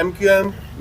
MQM,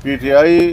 PTI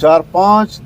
4-5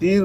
3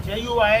JUI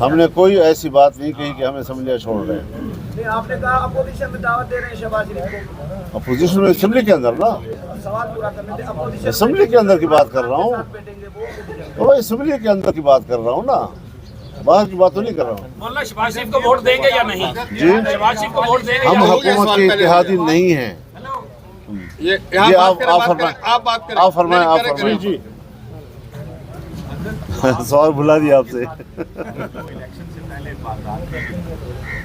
ہم نے کوئی ایسی بات نہیں کہی کہ ہم اسمبلیاں چھوڑ رہے ہیں. آپ نے کہا اپوزیشن میں دعوت دے رہے ہیں شہباز شریف کو. اپوزیشن میں اسمبلی کے اندر نا, سوال پورا کرنے دیں. اپوزیشن اسمبلی کے اندر کی بات کر رہا ہوں, بیٹھیں گے وہ تو اسمبلی کے اندر کی بات کر رہا ہوں نا, باہر کی بات تو نہیں کر رہا ہوں. مولانا شہباز شریف کو ووٹ دیں گے یا نہیں؟ جی, شہباز شریف کو ووٹ دیں گے ہم یا نہیں؟ حکومت کے اتحادی نہیں ہیں. یہ جی آپ فرمائیں, آپ فرمائیں. جی سوال بھلا دیا آپ سے. الیکشن سے پہلے بات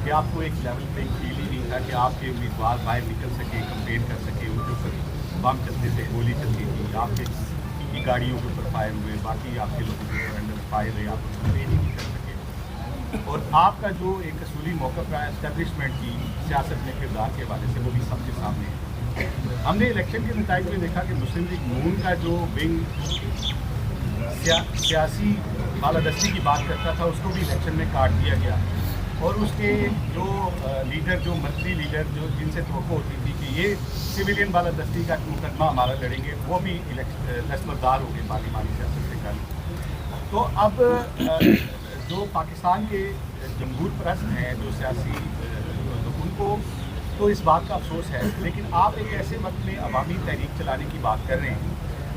کہ آپ کو ایک لیول پہ فیل ہی نہیں تھا کہ آپ کے امیدوار باہر نکل سکے, کمپین کر سکے. ان کے اوپر بم چلتے تھے, گولی چلتی تھی, آپ کے کی گاڑیوں کے اوپر فائر ہوئے, باقی آپ کے لوگوں کے اوپر انڈر فائر ہے, آپ کمپین ہی نہیں کر سکے. اور آپ کا جو ایک اصولی موقف رہا ہے اسٹیبلشمنٹ کی سیاست میں کردار کے حوالے سے, وہ بھی سب کے سامنے ہے. ہم نے الیکشن کے نتائج میں دیکھا کہ مسلم لیگ نون کا جو ونگ سیاسی بالادستی کی بات کرتا تھا, اس کو بھی الیکشن میں کاٹ دیا گیا. اور اس کے جو لیڈر, جو مرکزی لیڈر, جو جن سے توقع ہوتی تھی کہ یہ سویلین بالادستی کا مقدمہ ہمارا لڑیں گے, وہ بھی دستبردار ہو گئے پارلیمانی سیاست سے کل. تو اب جو پاکستان کے جمہور پرست ہیں, جو سیاسی, ان کو تو اس بات کا افسوس ہے. لیکن آپ ایک ایسے وقت میں عوامی تحریک چلانے کی بات کر رہے ہیں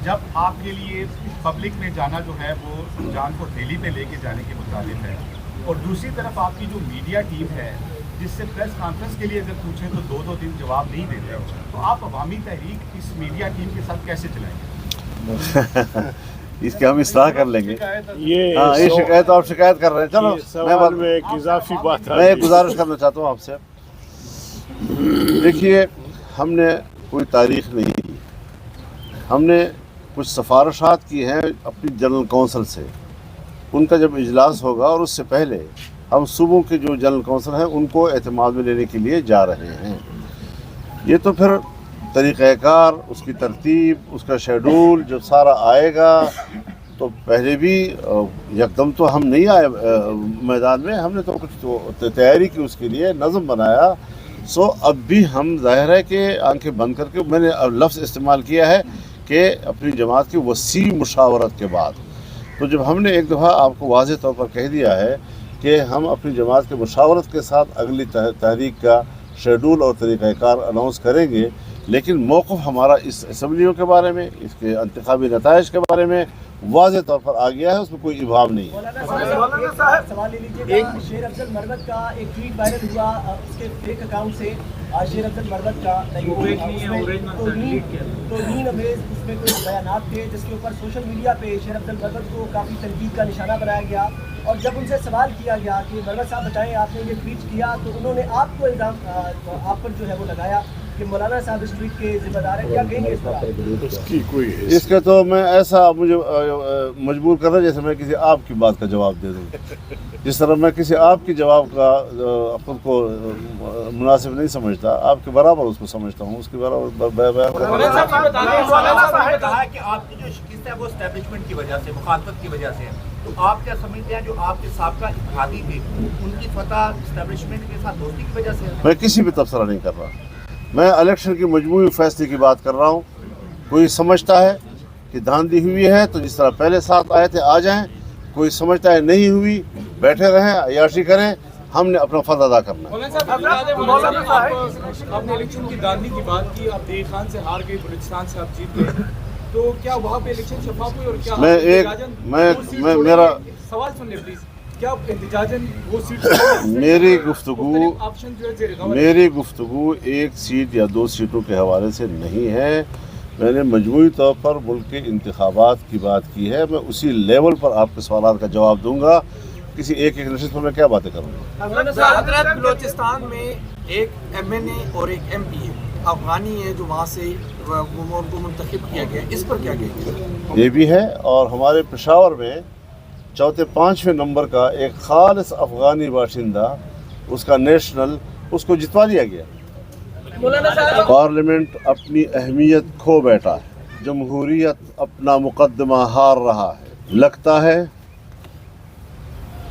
جب آپ کے لیے پبلک میں جانا جو ہے وہ جان کو ہتھیلی پہ لے کے جانے کے مطابق ہے. اور دوسری طرف آپ کی جو میڈیا ٹیم ہے, جس سے پریس کانفرنس کے لیے اگر پوچھیں تو 2-2 دن جواب نہیں دیتے, تو آپ عوامی تحریک اس میڈیا ٹیم کے ساتھ کیسے چلائیں گے؟ اس کی ہم اصلاح کر لیں گے. یہ شکایت آپ شکایت کر رہے ہیں. چلو سوال میں ایک اضافی بات میں ایک گزارش کرنا چاہتا ہوں آپ سے. دیکھیے, ہم نے کوئی تاریخ نہیں کی, ہم نے کچھ سفارشات کی ہیں اپنی جنرل کونسل سے. ان کا جب اجلاس ہوگا, اور اس سے پہلے ہم صوبوں کے جو جنرل کونسل ہیں ان کو اعتماد میں لینے کے لیے جا رہے ہیں. یہ تو پھر طریقہ کار, اس کی ترتیب, اس کا شیڈول جب سارا آئے گا, تو پہلے بھی یکدم تو ہم نہیں آئے میدان میں, ہم نے تو کچھ تیاری کی, اس کے لیے نظم بنایا. سو اب بھی ہم ظاہر ہے کہ آنکھیں بند کر کے, میں نے لفظ استعمال کیا ہے کہ اپنی جماعت کی وسیع مشاورت کے بعد. تو جب ہم نے ایک دفعہ آپ کو واضح طور پر کہہ دیا ہے کہ ہم اپنی جماعت کے مشاورت کے ساتھ اگلی تحریک کا شیڈول اور طریقہ کار اناؤنس کریں گے, لیکن موقف ہمارا اس اسمبلیوں کے بارے میں, اس کے انتخابی نتائج کے بارے میں واضح طور پر آ گیا ہے, اس میں کوئی ابہام نہیں ہے. سوال لے لیجیے. ایک شیر افضل مربت کا ایک ٹویٹ وائرل ہوا اس کے فیک اکاؤنٹ سے. شیر افضل مربت کا توہین امیز اس میں کچھ بیانات تھے, جس کے اوپر سوشل میڈیا پہ شیر افضل مربت کو کافی تنقید کا نشانہ بنایا گیا. اور جب ان سے سوال کیا گیا کہ مربت صاحب بتائیں آپ نے یہ ٹویٹ کیا, تو انہوں نے آپ کو الزام آپ پر جو ہے وہ لگایا کہ مولانا صاحب اس ٹویٹ کے ذمہ دار ہیں. کیا کہیں گے اس پر؟ اس کا تو میں ایسا مجھے مجبور کر رہا جیسے میں کسی آپ کی بات کا جواب دے دوں. جس طرح میں کسی آپ کی جواب کا خود کو مناسب نہیں سمجھتا, آپ کے برابر اس کو سمجھتا ہوں, اس کے برابر. کہا کہ آپ کی جو شکست ہے وہ اسٹیبلشمنٹ کی وجہ سے, مخالفت کی وجہ سے ہے. تو آپ کیا سمجھتے ہیں جو آپ کے سابقہ اتحادی تھے ان کی فتح اسٹیبلشمنٹ کے ساتھ دوستی کی وجہ سے ہے؟ میں کسی بھی تبصرہ نہیں کر رہا, میں الیکشن کی مجموعی فیصلے کی بات کر رہا ہوں. کوئی سمجھتا ہے کہ دھاندلی ہوئی ہے تو جس طرح پہلے ساتھ آئے تھے آ جائیں, کوئی سمجھتا ہے نہیں ہوئی, بیٹھے رہیں, عیاشی کریں. ہم نے اپنا فرض ادا کرنا ہے. آپ نے الیکشن کی دھاندلی کی بات کی, آپ دیگ خان سے ہار گئے, بلوچستان سے آپ جیت گئے, تو کیا وہاں پہ الیکشن شفاف ہوئی؟ اور کیا میرا سوال سن لیں پلیز, کیا احتجاجاً وہ سیٹ میری گفتگو ایک سیٹ یا 2 سیٹوں کے حوالے سے نہیں ہے. میں نے مجموعی طور پر ملک کے انتخابات کی بات کی ہے. میں اسی لیول پر آپ کے سوالات کا جواب دوں گا. کسی ایک نشست پر میں کیا باتیں کروں گا. حضرت بلوچستان میں ایک MNA اور ایک MP ہے, افغانی ہے, جو وہاں سے کو منتخب کیا گیا, اس پر کیا کہیں گے؟ یہ بھی ہے, اور ہمارے پشاور میں 4-5 نمبر کا ایک خالص افغانی باشندہ, اس کا نیشنل, اس کو جتوا دیا گیا. پارلیمنٹ اپنی اہمیت کھو بیٹھا ہے, جمہوریت اپنا مقدمہ ہار رہا ہے. لگتا ہے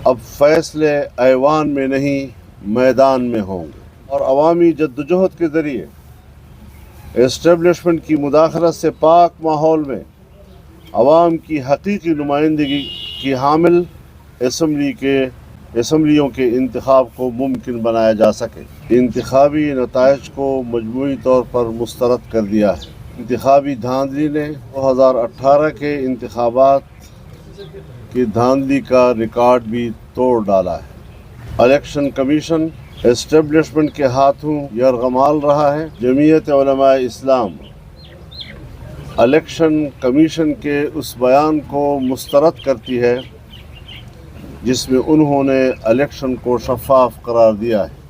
اب فیصلے ایوان میں نہیں میدان میں ہوں گے, اور عوامی جدوجہد کے ذریعے اسٹیبلشمنٹ کی مداخلت سے پاک ماحول میں عوام کی حقیقی نمائندگی کی حامل اسمبلیوں کے انتخاب کو ممکن بنایا جا سکے. انتخابی نتائج کو مجموعی طور پر مسترد کر دیا ہے. انتخابی دھاندلی نے 2018 کے انتخابات کی دھاندلی کا ریکارڈ بھی توڑ ڈالا ہے. الیکشن کمیشن اسٹیبلشمنٹ کے ہاتھوں یرغمال رہا ہے. جمعیت علماء اسلام الیکشن کمیشن کے اس بیان کو مسترد کرتی ہے جس میں انہوں نے الیکشن کو شفاف قرار دیا ہے.